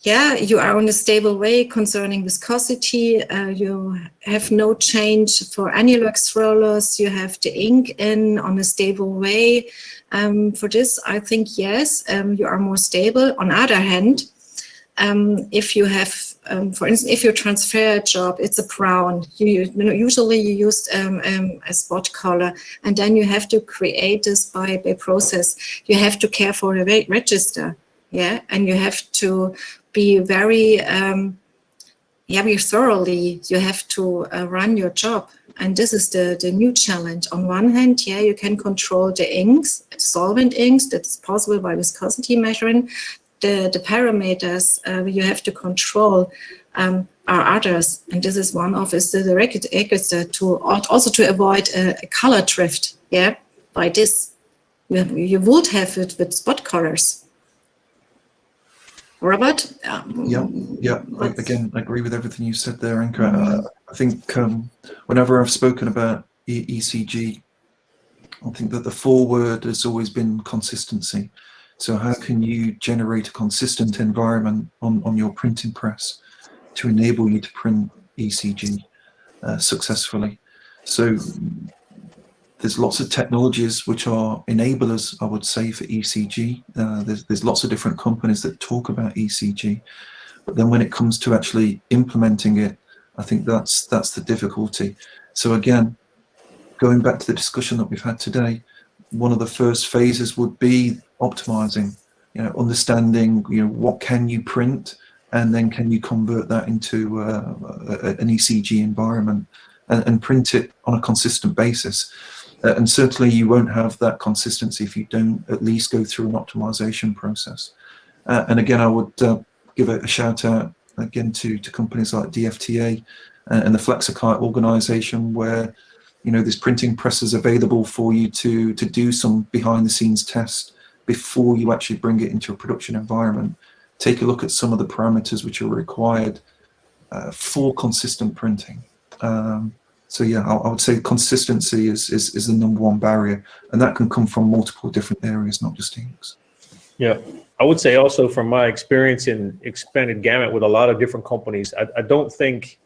yeah, you are on a stable way concerning viscosity. You have no change for anilox rollers. You have the ink in on a stable way. For this, I think, yes, you are more stable. On the other hand, if you have, for instance, if you transfer a job, it's a brown. Usually you use a spot color, and then you have to create this by process. You have to care for the register, yeah, and you have to be very thoroughly. You have to run your job, and this is the new challenge. On one hand, yeah, you can control the inks, solvent inks. That's possible by viscosity measuring. The parameters you have to control are others, and this is one of the register to also to avoid a color drift. Yeah, by this you would have it with spot colors. Robert? Yeah. Again, I agree with everything you said there, Anka. I think whenever I've spoken about ECG, I think that the foreword has always been consistency. So how can you generate a consistent environment on your printing press to enable you to print ECG successfully? So there's lots of technologies which are enablers, I would say, for ECG. There's lots of different companies that talk about ECG, but then when it comes to actually implementing it, I think that's the difficulty. So again, going back to the discussion that we've had today, one of the first phases would be optimizing, understanding, what can you print, and then can you convert that into an ECG environment and print it on a consistent basis. And certainly you won't have that consistency if you don't at least go through an optimization process. And again, I would give a shout out again to companies like DFTA and the Flexo organization, where there's printing presses available for you to do some behind the scenes tests before you actually bring it into a production environment. Take a look at some of the parameters which are required for consistent printing. So yeah, I would say consistency is the number one barrier, and that can come from multiple different areas, not just inks. Yeah, I would say also from my experience in expanded gamut with a lot of different companies, I don't think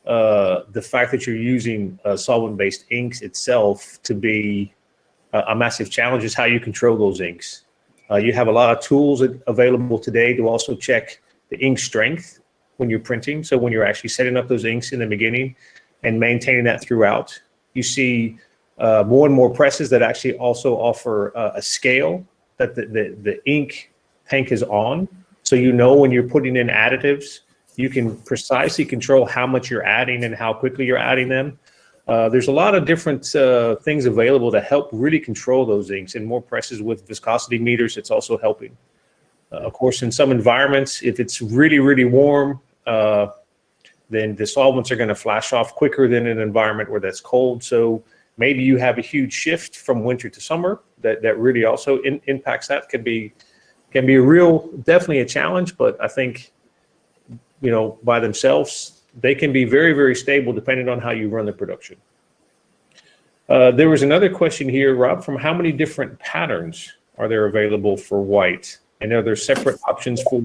the fact that you're using solvent-based inks itself to be a massive challenge is how you control those inks. You have a lot of tools available today to also check the ink strength when you're printing. So when you're actually setting up those inks in the beginning and maintaining that throughout, you see more and more presses that actually also offer a scale that the ink tank is on. So when you're putting in additives, you can precisely control how much you're adding and how quickly you're adding them. There's a lot of different things available to help really control those inks, and more presses with viscosity meters, it's also helping. Of course, in some environments, if it's really, really warm, then the solvents are going to flash off quicker than an environment where that's cold. So maybe you have a huge shift from winter to summer that really also impacts that. Can be definitely a challenge, but I think, by themselves, they can be very, very stable depending on how you run the production. There was another question here, Rob, from how many different patterns are there available for white? And are there separate options for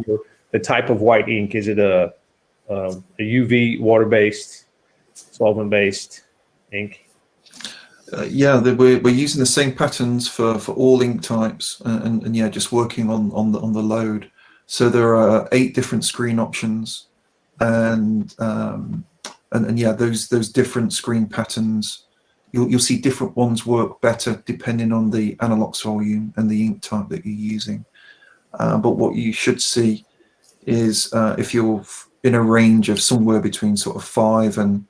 the type of white ink? Is it a UV water-based, solvent-based ink? Yeah, we're using the same patterns for all ink types, and yeah, just working on the load. So there are 8 different screen options, and yeah, those different screen patterns, you'll see different ones work better depending on the anilox volume and the ink type that you're using. But what you should see is if in a range of somewhere between sort of 5 and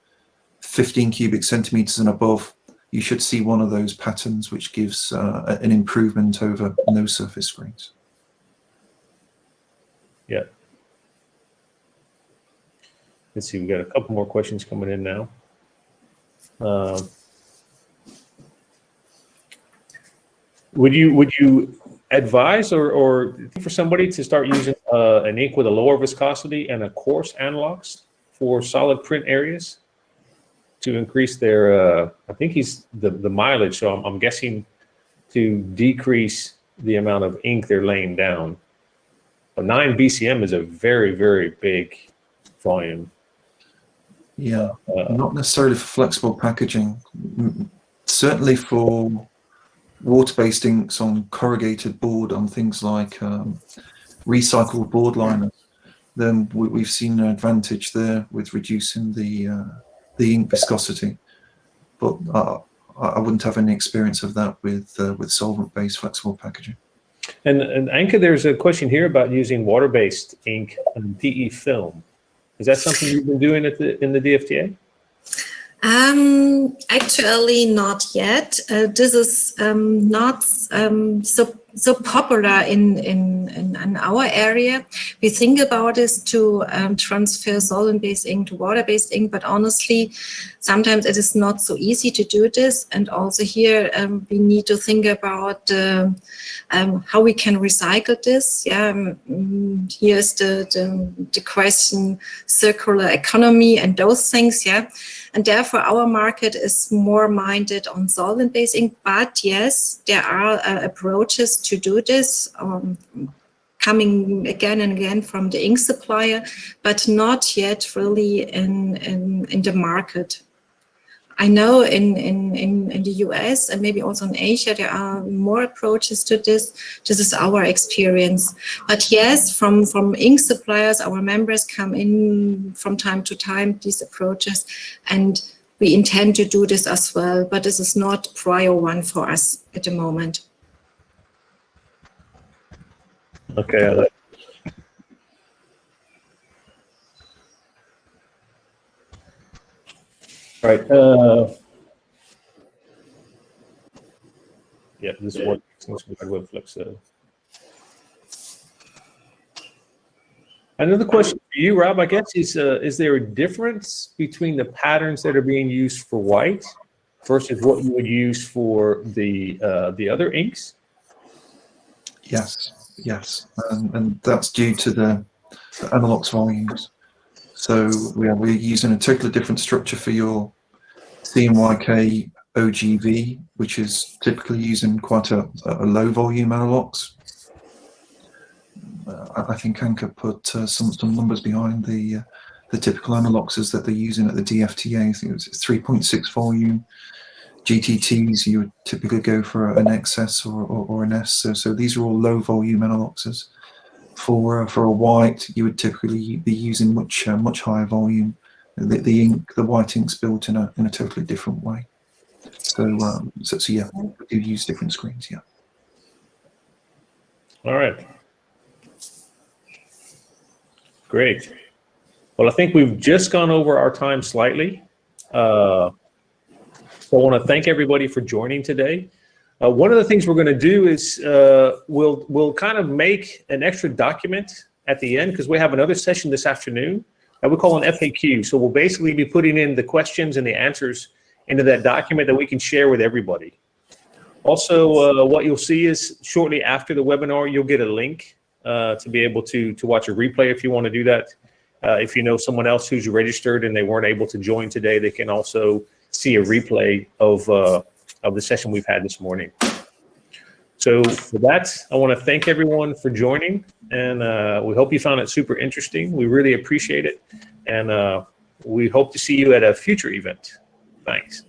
15 cubic centimeters and above, you should see one of those patterns, which gives an improvement over no surface screens. Yeah. Let's see, we got a couple more questions coming in now. Would you advise or for somebody to start using an ink with a lower viscosity and a coarse analox for solid print areas to increase their, I think the mileage, so I'm guessing to decrease the amount of ink they're laying down. But 9 BCM is a very, very big volume. Yeah, not necessarily for flexible packaging. Certainly for water-based inks on corrugated board, on things like recycled board liners, then we've seen an advantage there with reducing the ink viscosity. But I wouldn't have any experience of that with solvent-based flexible packaging. And Anka, there's a question here about using water-based ink and PE film. Is that something you've been doing in the DFTA? Actually, not yet. This is not so popular in our area. We think about this to transfer solvent-based ink to water-based ink, but honestly, sometimes it is not so easy to do this. And also here, we need to think about how we can recycle this. Yeah, here's the question: circular economy and those things. Yeah. And therefore, our market is more minded on solvent-based ink. But yes, there are approaches to do this, coming again and again from the ink supplier, but not yet really in the market. I know in the US and maybe also in Asia, there are more approaches to this. This is our experience. But yes, from ink suppliers, our members come in from time to time, these approaches, and we intend to do this as well. But this is not prior one for us at the moment. Okay. All right. Yeah, this works with Flexo. Another question for you, Rob, I guess, is there a difference between the patterns that are being used for white versus what you would use for the other inks? Yes, and that's due to the anilox volumes. So we're using a totally different structure for your CMYK OGV, which is typically using quite a low volume anilox. I think Anka put some numbers behind the typical aniloxes that they're using at the DFTA. I think it was 3.6 volume. GTTs, you would typically go for an XS or an S. So these are all low volume aniloxes. For a white, you would typically be using much higher volume. The white ink's built in a totally different way. So yeah, we do use different screens. Yeah. All right. Great. Well, I think we've just gone over our time slightly. So I want to thank everybody for joining today. One of the things we're going to do is we'll kind of make an extra document at the end, because we have another session this afternoon that we call an FAQ. So we'll basically be putting in the questions and the answers into that document that we can share with everybody. Also, what you'll see is shortly after the webinar, you'll get a link to be able to watch a replay if you want to do that. If you know someone else who's registered and they weren't able to join today, they can also see a replay of the session we've had this morning. So for that, I want to thank everyone for joining, and we hope you found it super interesting. We really appreciate it, and we hope to see you at a future event. Thanks.